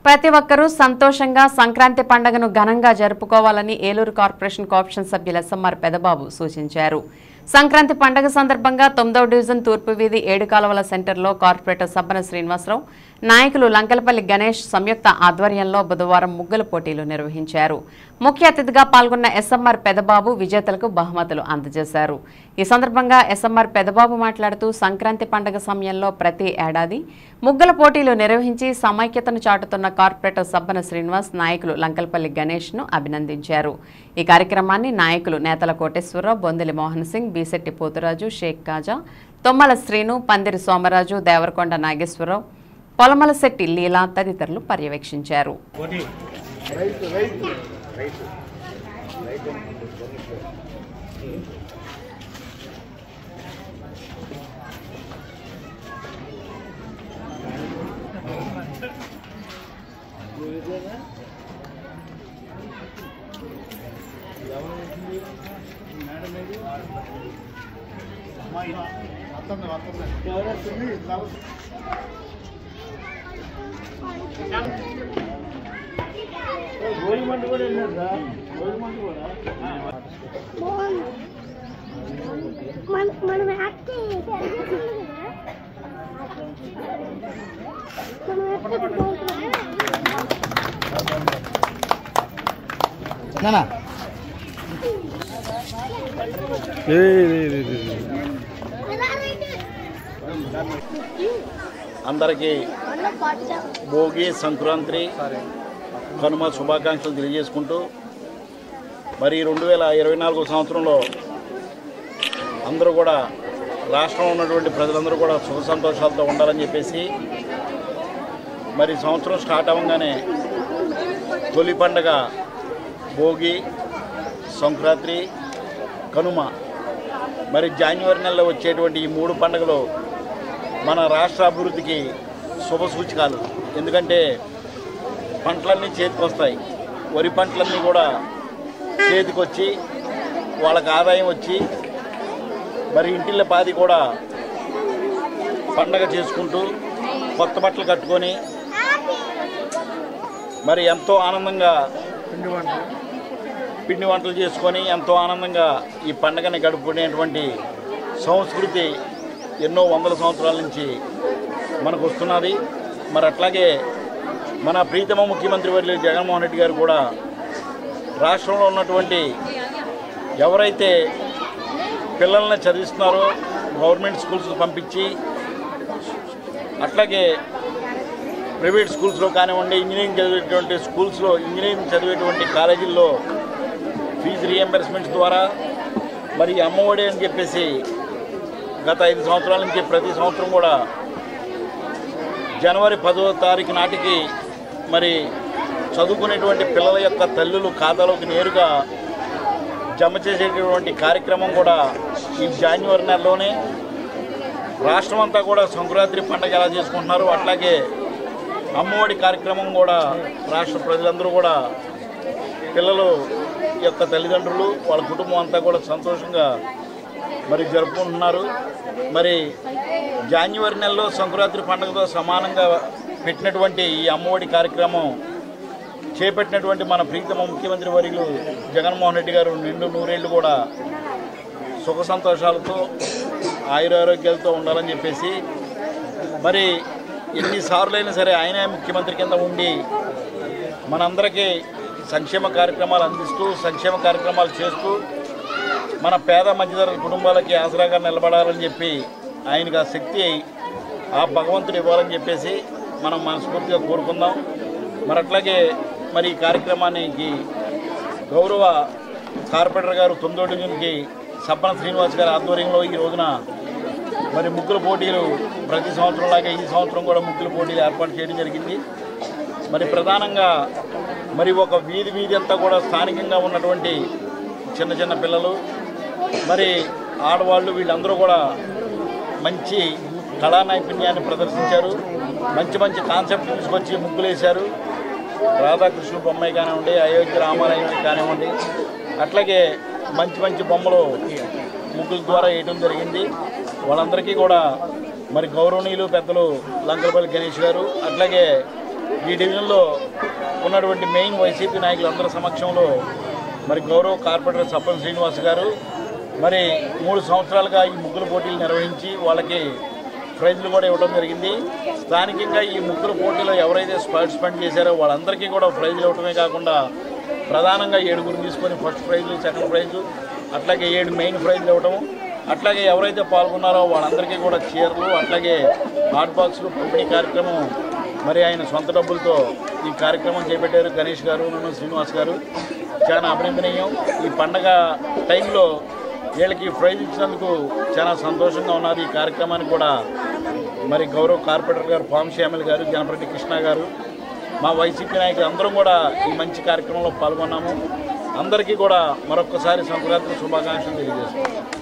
ప్రతి ఒక్కరూ సంతోషంగా సంక్రాంతి పండుగను ఘనంగా జరుపుకోవాలని ఏలూరు కార్పొరేషన్ కోఆప్షన్ సభ్యులు ఎస్ఎంఆర్ పెదబాబు సూచించారు. సంక్రాంతి పండుగ సందర్భంగా 9వ డివిజన్ తూర్పు వీధి 7 కాలువల సెంటర్లో కార్పొరేటర్ సబ్బన శ్రీనివాసరావు, నాయకులు లంకలపల్లి గణేష్ సంయుక్త ఆధ్వర్యంలో బుధవారం ముగ్గుల పోటీలు నిర్వహించారు. ముఖ్య అతిథిగా పాల్గొన్న ఎస్ఎంఆర్ పెదబాబు విజేతలకు బహుమతులు అందజేశారు. ఈ సందర్భంగా ఎస్ఎంఆర్ పెదబాబు మాట్లాడుతూ సంక్రాంతి పండుగ సమయంలో ప్రతి ఏడాది ముగ్గుల పోటీలు నిర్వహించి సమైక్యతను చాటుతున్న కార్పొరేటర్ సబ్బన శ్రీనివాస్, నాయకులు లంకలపల్లి గణేష్ను అభినందించారు. ఈ కార్యక్రమాన్ని నాయకులు నేతల కోటేశ్వరరావు, బొందిలి మోహన్ సింగ్, బీశెట్టి పోతురాజు, షేక్ కాజా, తొమ్మల శ్రీను, పందిరి సోమరాజు, దేవరకొండ నాగేశ్వరరావు, పొలమలశెట్టి లీలా తదితరులు పర్యవేక్షించారు. అందరికీ భోగి, సంక్రాంతి, కనుమ శుభాకాంక్షలు తెలియజేసుకుంటూ మరి 2024 సంవత్సరంలో అందరూ కూడా రాష్ట్రంలో ఉన్నటువంటి ప్రజలందరూ కూడా సుఖ సంతోషాలతో ఉండాలని చెప్పేసి మరి సంవత్సరం స్టార్ట్ అవ్వగానే తొలి పండగ భోగి, సంక్రాంతి, కనుమ మరి జనవరి నెలలో వచ్చేటువంటి ఈ 3 పండుగలు మన రాష్ట్ర అభివృద్ధికి శుభ సూచకాలు. ఎందుకంటే పంటలన్నీ చేతికొస్తాయి, వరి పంటలన్నీ కూడా చేతికొచ్చి వాళ్ళకి ఆదాయం వచ్చి మరి ఇంటిళ్ళ పాది కూడా పండగ చేసుకుంటూ కొత్త బట్టలు కట్టుకొని మరి ఎంతో ఆనందంగా పిండి వంటలు చేసుకొని ఎంతో ఆనందంగా ఈ పండగని గడుపుకునేటువంటి సంస్కృతి ఎన్నో వందల సంవత్సరాల నుంచి మనకు వస్తున్నది. మరి అట్లాగే మన ప్రీతమ ముఖ్యమంత్రి వర్యులు జగన్మోహన్ రెడ్డి గారు కూడా రాష్ట్రంలో ఉన్నటువంటి ఎవరైతే పిల్లల్ని చదివిస్తున్నారో గవర్నమెంట్ స్కూల్స్కి పంపించి అట్లాగే ప్రైవేట్ స్కూల్స్లో కానివ్వండి, ఇంజనీరింగ్ చదివేటువంటి స్కూల్స్లో, ఇంజనీరింగ్ చదివేటువంటి కాలేజీల్లో ఫీజు రీఎంబర్స్మెంట్స్ ద్వారా మరి అమ్మఒడి అని చెప్పేసి గత 5 సంవత్సరాల నుంచి ప్రతి సంవత్సరం కూడా జనవరి 10వ తారీఖు నాటికి మరి చదువుకునేటువంటి పిల్లల యొక్క తల్లులు ఖాతాలోకి నేరుగా జమ చేసేటటువంటి కార్యక్రమం కూడా ఈ జనవరి నెలలోనే రాష్ట్రం అంతా కూడా సంక్రాంతి పండుగ ఎలా చేసుకుంటున్నారు అట్లాగే అమ్మఒడి కార్యక్రమం కూడా రాష్ట్ర ప్రజలందరూ కూడా పిల్లలు యొక్క తల్లిదండ్రులు వాళ్ళ కుటుంబం అంతా కూడా సంతోషంగా మరి జరుపుకుంటున్నారు. మరి జనవరి నెలలో సంక్రాంతి పండుగతో సమానంగా పెట్టినటువంటి ఈ అమ్మఒడి కార్యక్రమం చేపట్టినటువంటి మన ప్రీతమ ముఖ్యమంత్రి వర్యులు జగన్మోహన్ రెడ్డి గారు నిండు 100 ఏళ్ళు కూడా సుఖ సంతోషాలతో ఆయురారోగ్యాలతో ఉండాలని చెప్పేసి మరి ఎన్నిసార్లైనా సరే ఆయనే ముఖ్యమంత్రి కింద ఉండి మనందరికీ సంక్షేమ కార్యక్రమాలు అందిస్తూ సంక్షేమ కార్యక్రమాలు చేస్తూ మన పేద మధ్యతరగతి కుటుంబాలకి ఆసరాగా నిలబడాలని చెప్పి ఆయనకు ఆ శక్తి ఆ భగవంతుడు ఇవ్వాలని చెప్పేసి మనం మనస్ఫూర్తిగా కోరుకుందాం. మరి అట్లాగే మరి ఈ కార్యక్రమానికి గౌరవ కార్పొరేటర్ గారు 9వ డివిజన్కి సబ్బన శ్రీనివాస్ గారి ఆధ్వర్యంలో ఈ రోజున మరి ముగ్గుల పోటీలు ప్రతి సంవత్సరంలాగే ఈ సంవత్సరం కూడా ముగ్గుల పోటీలు ఏర్పాటు చేయడం జరిగింది. మరి ప్రధానంగా మరి ఒక వీధి అంతా కూడా స్థానికంగా ఉన్నటువంటి చిన్న చిన్న పిల్లలు మరి ఆడవాళ్ళు వీళ్ళందరూ కూడా మంచి కళా నైపుణ్యాన్ని ప్రదర్శించారు. మంచి కాన్సెప్ట్ తీసుకొచ్చి ముగ్గులు వేశారు. రాధాకృష్ణ బొమ్మాయి కానివ్వండి, అయోధ్య రామాలయం కానివ్వండి, అట్లాగే మంచి బొమ్మలు ముగ్గుల ద్వారా వేయడం జరిగింది. వాళ్ళందరికీ కూడా మరి గౌరవనీయులు పెద్దలు లంకలపల్లి గణేష్ గారు, అట్లాగే ఈ డివిజన్లో ఉన్నటువంటి మెయిన్ వైసీపీ నాయకులందరి సమక్షంలో మరి గౌరవ కార్పొరేటర్ సప్పన్ శ్రీనివాస్ గారు మరి 3 సంవత్సరాలుగా ఈ ముగ్గుల పోటీలు నిర్వహించి వాళ్ళకి ప్రైజులు కూడా ఇవ్వడం జరిగింది. స్థానికంగా ఈ ముగ్గుల పోటీలో ఎవరైతే పార్టిసిపేట్ చేశారో వాళ్ళందరికీ కూడా ప్రైజులు ఇవ్వడమే కాకుండా ప్రధానంగా 7 తీసుకొని ఫస్ట్ ప్రైజు, సెకండ్ ప్రైజు, అట్లాగే 7 మెయిన్ ప్రైజులు ఇవ్వటము, అట్లాగే ఎవరైతే పాల్గొన్నారో వాళ్ళందరికీ కూడా చీరలు, అట్లాగే హాట్ బాక్సులు పంపిణీ కార్యక్రమం మరి ఆయన సొంత డబ్బులతో ఈ కార్యక్రమం చేపట్టారు. గణేష్ గారు, శ్రీనివాస్ గారు చాలా అభినందనీయం. ఈ పండగ టైంలో వీళ్ళకి ప్రైజ్ ఇచ్చినందుకు చాలా సంతోషంగా ఉన్నది. ఈ కార్యక్రమాన్ని కూడా మరి గౌరవ కార్పొరేటర్ గారు పాంశ్యామిల్ గారు, జనపరెడ్డి కృష్ణ గారు, మా వైసీపీ నాయకులు అందరం కూడా ఈ మంచి కార్యక్రమంలో పాల్గొన్నాము. అందరికీ కూడా మరొక్కసారి సంక్రాంతి శుభాకాంక్షలు తెలియజేస్తున్నాం.